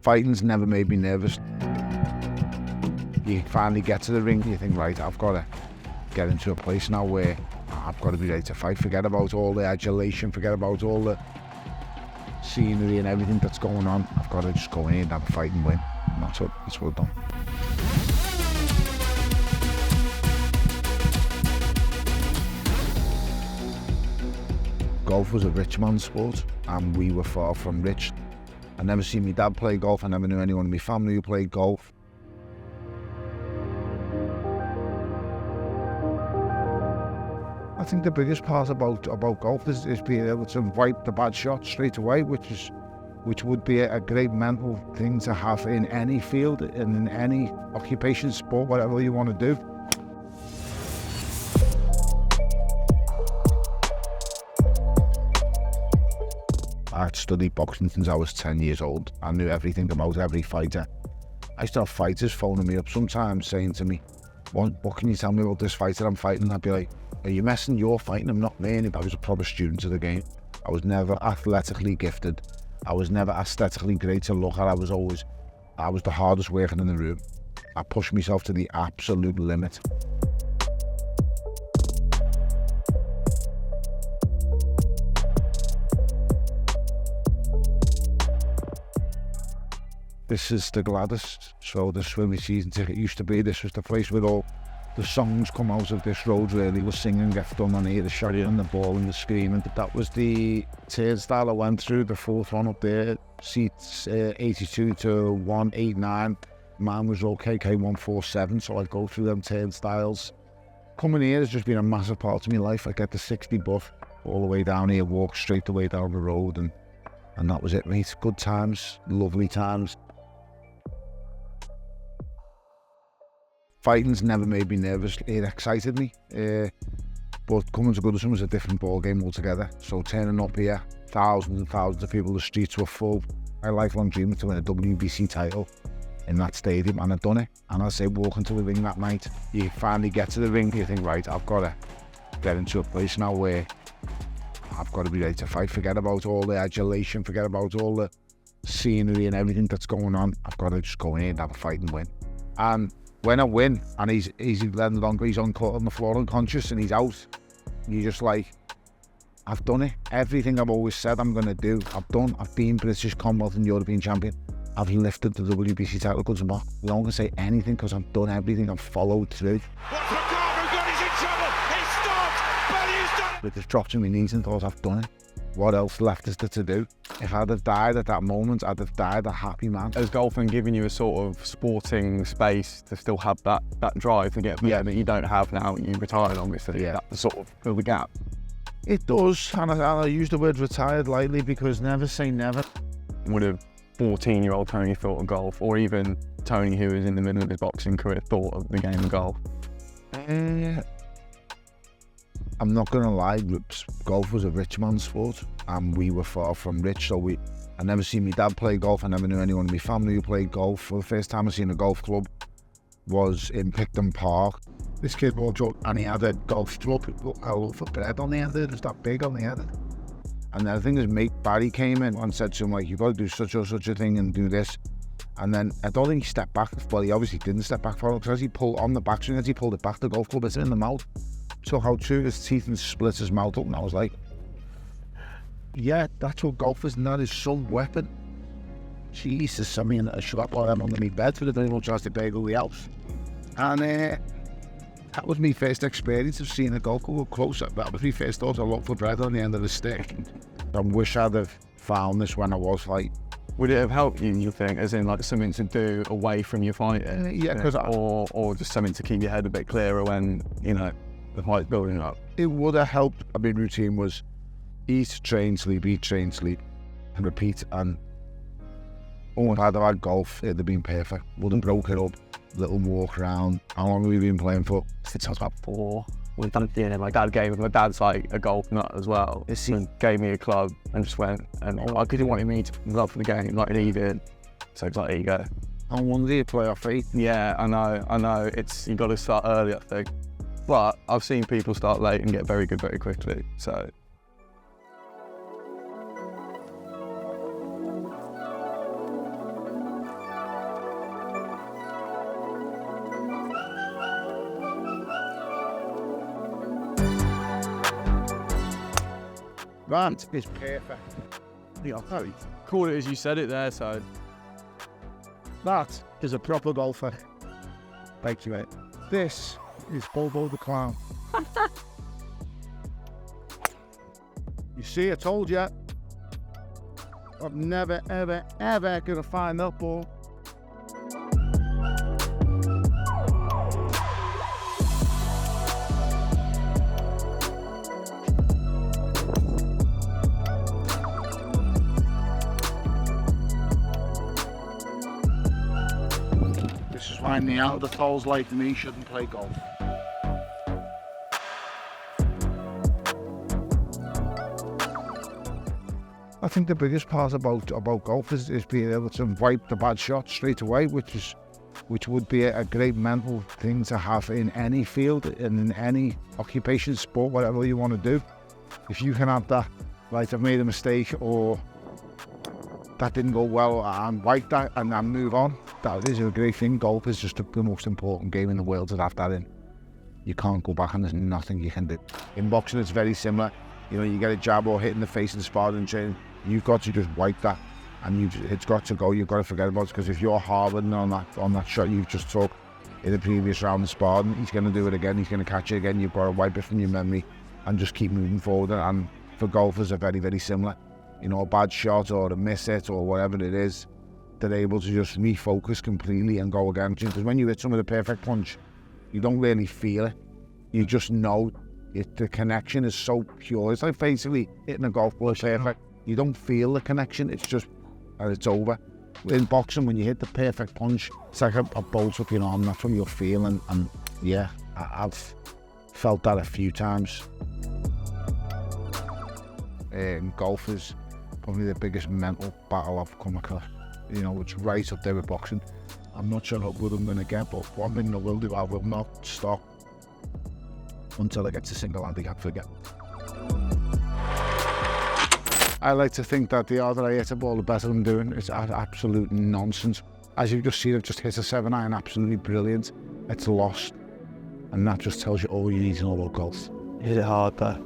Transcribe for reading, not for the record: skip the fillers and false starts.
Fighting's never made me nervous. You finally get to the ring, you think, right, I've got to get into a place now where I've got to be ready to fight. Forget about all the adulation, forget about all the scenery and everything that's going on. I've got to just go in and have a fight and win. And that's what I've done. Golf was a rich man's sport, and we were far from rich. I never seen my dad play golf. I never knew anyone in my family who played golf. I think the biggest part about golf is being able to wipe the bad shot straight away, which would be a great mental thing to have in any field and in any occupation, sport, whatever you want to do. I'd studied boxing since I was 10 years old. I knew everything about every fighter. I used to have fighters phoning me up sometimes saying to me, what can you tell me about this fighter I'm fighting? I'd be like, are you messing? You're fighting him, not me. And I was a proper student of the game. I was never athletically gifted. I was never aesthetically great to look at. I was the hardest working in the room. I pushed myself to the absolute limit. This is the Gladys, so the swimming season ticket used to be. This was the place where all the songs come out of this road, really. The singing gets done on here, the shouting and the ball and the screaming. That was the turnstile I went through, the fourth one up there, seats 82 to 189. Mine was all KK147, so I'd go through them turnstiles. Coming here has just been a massive part of my life. I get the 60 buff all the way down here, walk straight the way down the road, and that was it, mate. Good times, lovely times. Fighting's never made me nervous. It excited me, but coming to Goodison was a different ball game altogether. So turning up here, thousands and thousands of people, the streets were full. My lifelong dream was to win a WBC title in that stadium, and I'd done it. And I say, walking to the ring that night, you finally get to the ring, you think, right, I've got to get into a place now where I've got to be ready to fight. Forget about all the adulation, forget about all the scenery and everything that's going on. I've got to just go in and have a fight and win. And when I win, and he's no longer, he's on the floor unconscious and he's out, you're just like, I've done it. Everything I've always said I'm going to do, I've done. I've been British, Commonwealth and European champion. I've lifted the WBC title, good and bad. We don't going to say anything because I've done everything. I've followed through. What's McDonagh got? He's in trouble. He stopped. Bellew's done it. But just dropped to my knees and thought, I've done it. What else left is there to do? If I'd have died at that moment, I'd have died a happy man. Has golfing given you a sort of sporting space to still have that drive to get there that you don't have now when you retired, obviously? Yeah. That sort of fill the gap. It does, and I use the word retired lightly because never say never. Would a 14-year-old Tony thought of golf, or even Tony, who was in the middle of his boxing career, thought of the game of golf? I'm not going to lie, golf was a rich man's sport, and we were far from rich, so I never seen my dad play golf. I never knew anyone in my family who played golf. For the first time I seen a golf club was in Picton Park. This kid walked up and he had a golf club, a loaf of bread on the end of it, it was that big on the end. And then I think his mate Barry came in and said to him, like, you've got to do such or such a thing and do this. And then I don't think he stepped back, well, he obviously didn't step back for it, because as he pulled on the backswing, as he pulled it back, the golf club hit him in the mouth. Took out through his teeth and split his mouth up, and I was like, yeah, that's what golf is, and that is some weapon. Jesus, I mean, I should have put them under my bed for the day much chance to bagel the house. And that was my first experience of seeing a golf club up close. That was my first thought, a loaf of bread on the end of the stick. I wish I'd have found this when I was like. Would it have helped you think, as in like something to do away from your fight? Yeah, because or just something to keep your head a bit clearer when, you know, the fight's building up? It would have helped. I mean, routine was eat, train, sleep, and repeat. And if I'd have had golf, it'd have been perfect. Wouldn't broke it up. Little walk around. How long have we been playing for? Since I was about 4. We've done it, you know, my dad's like a golf nut as well. He gave me a club and just went, and I didn't want me to love for the game, like leave it. So it's like, there you go. I wonder you play off 8. Yeah, I know. You got to start early, I think. But I've seen people start late and get very good very quickly, so. That is perfect. Yeah, call it as you said it there, so. That is a proper golfer. Thank you, mate. This is Bobo the Clown. You see, I told you. I'm never, ever, ever going to find that ball. This is why Neanderthals like me shouldn't play golf. I think the biggest part about golf is being able to wipe the bad shot straight away, which would be a great mental thing to have in any field and in any occupation, sport, whatever you want to do. If you can have that, right, I've made a mistake, or that didn't go well, and wipe that and then move on. That is a great thing. Golf is just the most important game in the world to have that in. You can't go back and there's nothing you can do. In boxing, it's very similar. You know, you get a jab or hit in the face in the sparring training, you've got to just wipe that, and it's got to go. You've got to forget about it, because if you're harboring on that shot you've just took in the previous round of sparring, he's going to do it again. He's going to catch it again. You've got to wipe it from your memory and just keep moving forward. And for golfers, are very, very similar. You know, a bad shot or a miss hit or whatever it is, they're able to just refocus completely and go again. Because when you hit some of the perfect punch, you don't really feel it. You just know it. The connection is so pure. It's like basically hitting a golf ball perfect. You don't feel the connection. It's just, and it's over. In boxing, when you hit the perfect punch, it's like a bolt up your arm. That's what you'll feel. And yeah, I've felt that a few times. Golf is probably the biggest mental battle I've come across. You know, it's right up there with boxing. I'm not sure how good I'm going to get, but one thing I will do, I will not stop until I get to single handicap again. I like to think that the harder I hit a ball, the better I'm doing. It's absolute nonsense. As you've just seen, I've just hit a 7-iron, absolutely brilliant. It's lost, and that just tells you all you need to know about golf. Hit it hard there.